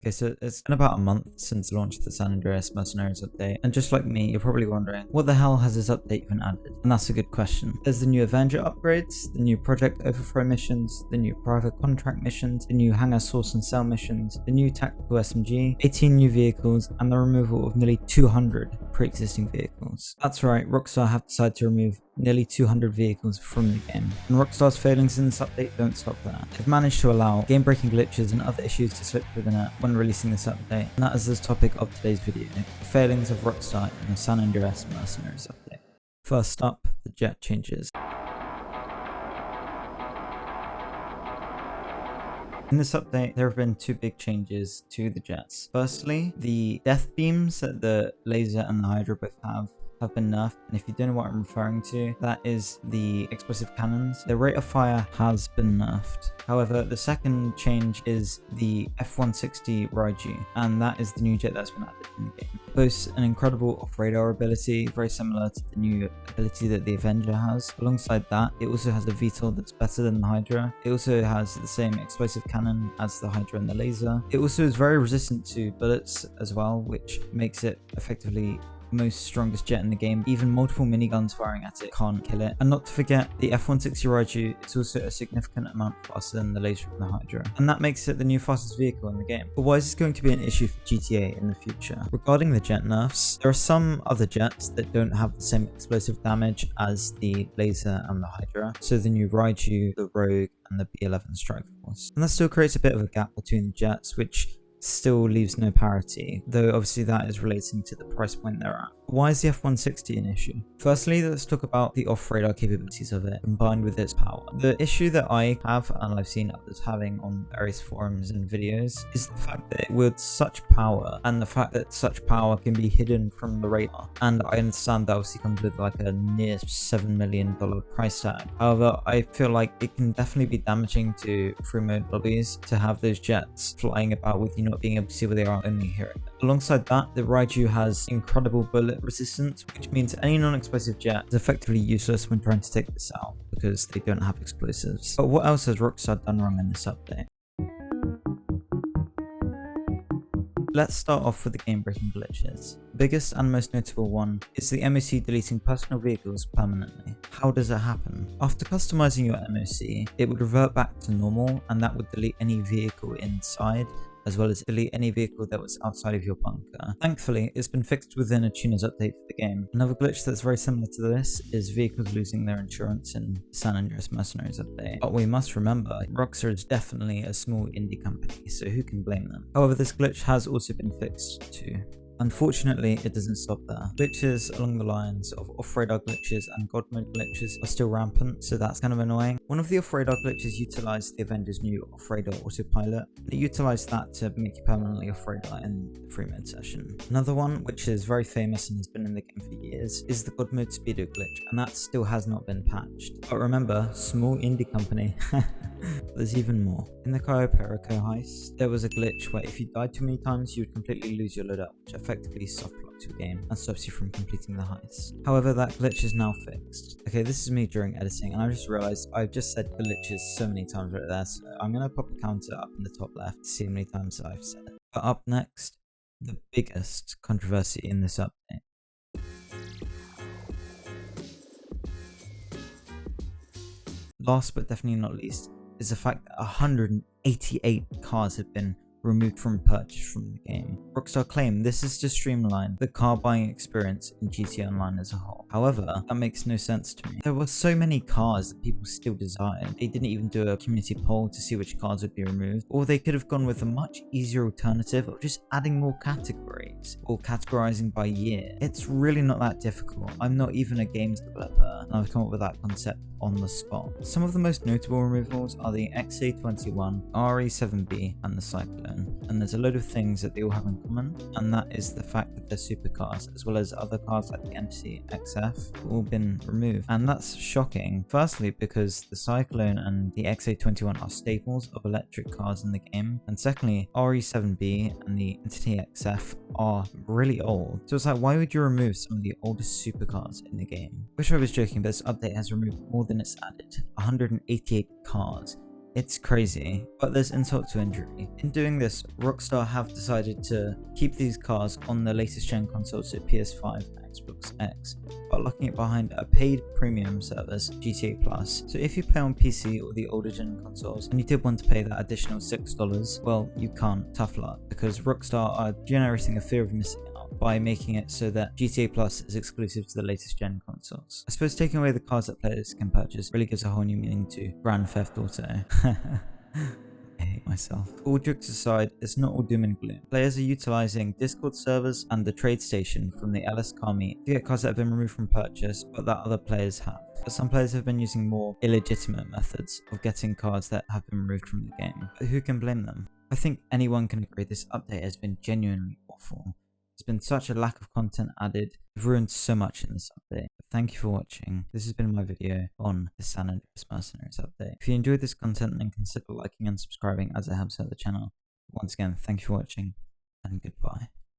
Okay, so it's been about a month since the launch of the San Andreas Mercenaries update, and just like me, you're probably wondering, what the hell has this update even added? And that's a good question. There's the new Avenger upgrades, the new Project Overthrow missions, the new Private Contract missions, the new Hangar Source and Sell missions, the new Tactical SMG, 18 new vehicles, and the removal of nearly 200 pre-existing vehicles. That's right, Rockstar have decided to remove nearly 200 vehicles from the game. And Rockstar's failings in this update don't stop there. They've managed to allow game-breaking glitches and other issues to slip through the net when releasing this update, and that is the topic of today's video, the failings of Rockstar in the San Andreas Mercenaries update. First up, the jet changes. In this update, there have been two big changes to the jets. Firstly, the death beams that the laser and the Hydra both have been nerfed, and if you don't know what I'm referring to, that is the explosive cannons. The rate of fire has been nerfed. However, the second change is the F-160 Raiju, and that is the new jet that's been added in the game. It boasts an incredible off-radar ability, very similar to the new ability that the Avenger has. Alongside that, it also has a VTOL that's better than the Hydra. It also has the same explosive cannon as the Hydra and the laser. It also is very resistant to bullets as well, which makes it effectively most strongest jet in the game. Even multiple miniguns firing at it can't kill it. And not to forget, the F-160 Raiju is also a significant amount faster than the laser and the Hydra, and that makes it the new fastest vehicle in the game. But why is this going to be an issue for GTA in the future? Regarding the jet nerfs, there are some other jets that don't have the same explosive damage as the laser and the Hydra, so the new Raiju, the Rogue, and the B-11 Strike Force. And that still creates a bit of a gap between the jets, which still leaves no parity, though obviously that is relating to the price point they're at. Why is the F-160 an issue? Firstly, let's talk about the off-radar capabilities of it, combined with its power. The issue that I have, and I've seen others having on various forums and videos, is the fact that it wields such power, and the fact that such power can be hidden from the radar. And I understand that obviously comes with like a near $7 million price tag. However, I feel like it can definitely be damaging to free mode lobbies to have those jets flying about with you not being able to see where they are, only hearing it. Alongside that, the Raiju has incredible bullet resistance, which means any non-explosive jet is effectively useless when trying to take this out because they don't have explosives. But what else has Rockstar done wrong in this update? Let's start off with the game-breaking glitches. The biggest and most notable one is the MOC deleting personal vehicles permanently. How does it happen? After customizing your MOC, it would revert back to normal, and that would delete any vehicle inside, as well as delete any vehicle that was outside of your bunker. Thankfully, it's been fixed within a tuner's update for the game. Another glitch that's very similar to this is vehicles losing their insurance in San Andreas Mercenaries update. But we must remember, Rockstar is definitely a small indie company, so who can blame them? However, this glitch has also been fixed too. Unfortunately, it doesn't stop there. Glitches along the lines of off-radar glitches and god mode glitches are still rampant, so that's kind of annoying. One of the off-radar glitches utilized the Avenger's new off-radar autopilot. It utilized that to make you permanently off-radar in the free mode session. Another one, which is very famous and has been in the game for years, is the god mode speedo glitch, and that still has not been patched. But remember, small indie company. There's even more. In the Cayo Perico heist, there was a glitch where if you died too many times, you would completely lose your loadout, which effectively soft-locks your game and stops you from completing the heist. However, that glitch is now fixed. Okay, this is me during editing, and I just realized I've just said glitches so many times right there, so I'm gonna pop a counter up in the top left to see how many times I've said it. But up next, the biggest controversy in this update. Last but definitely not least, is the fact that 188 cars have been removed from purchase from the game. Rockstar claim this is to streamline the car buying experience in GTA Online as a whole. However, that makes no sense to me. There were so many cars that people still desired. They didn't even do a community poll to see which cars would be removed, or they could have gone with a much easier alternative of just adding more categories or categorizing by year. It's really not that difficult. I'm not even a games developer, and I've come up with that concept on the spot. Some of the most notable removals are the XA21, RE7B, and the Cyclone. And there's a load of things that they all have in common, and that is the fact that they're supercars, as well as other cars like the MC XF, have all been removed. And that's shocking. Firstly, because the Cyclone and the XA21 are staples of electric cars in the game, and secondly, RE7B and the Entity XF are really old. So it's like, why would you remove some of the oldest supercars in the game? Wish I was joking, but this update has removed more than it's added. 188 cars. It's crazy, but there's insult to injury. In doing this, Rockstar have decided to keep these cars on the latest gen consoles at PS5 and Xbox X, but locking it behind a paid premium service, GTA+. So if you play on PC or the older gen consoles, and you did want to pay that additional $6, well, you can't, tough luck, because Rockstar are generating a fear of missing out by making it so that GTA Plus is exclusive to the latest gen consoles. I suppose taking away the cars that players can purchase really gives a whole new meaning to Grand Theft Auto. I hate myself. All jokes aside, it's not all doom and gloom. Players are utilizing Discord servers and the trade station from the LS car meet to get cars that have been removed from purchase but that other players have. But some players have been using more illegitimate methods of getting cars that have been removed from the game. But who can blame them? I think anyone can agree this update has been genuinely awful. There's been such a lack of content added. I've ruined so much in this update. But thank you for watching. This has been my video on the San Andreas Mercenaries update. If you enjoyed this content, then consider liking and subscribing as it helps out the channel. Once again, thank you for watching and goodbye.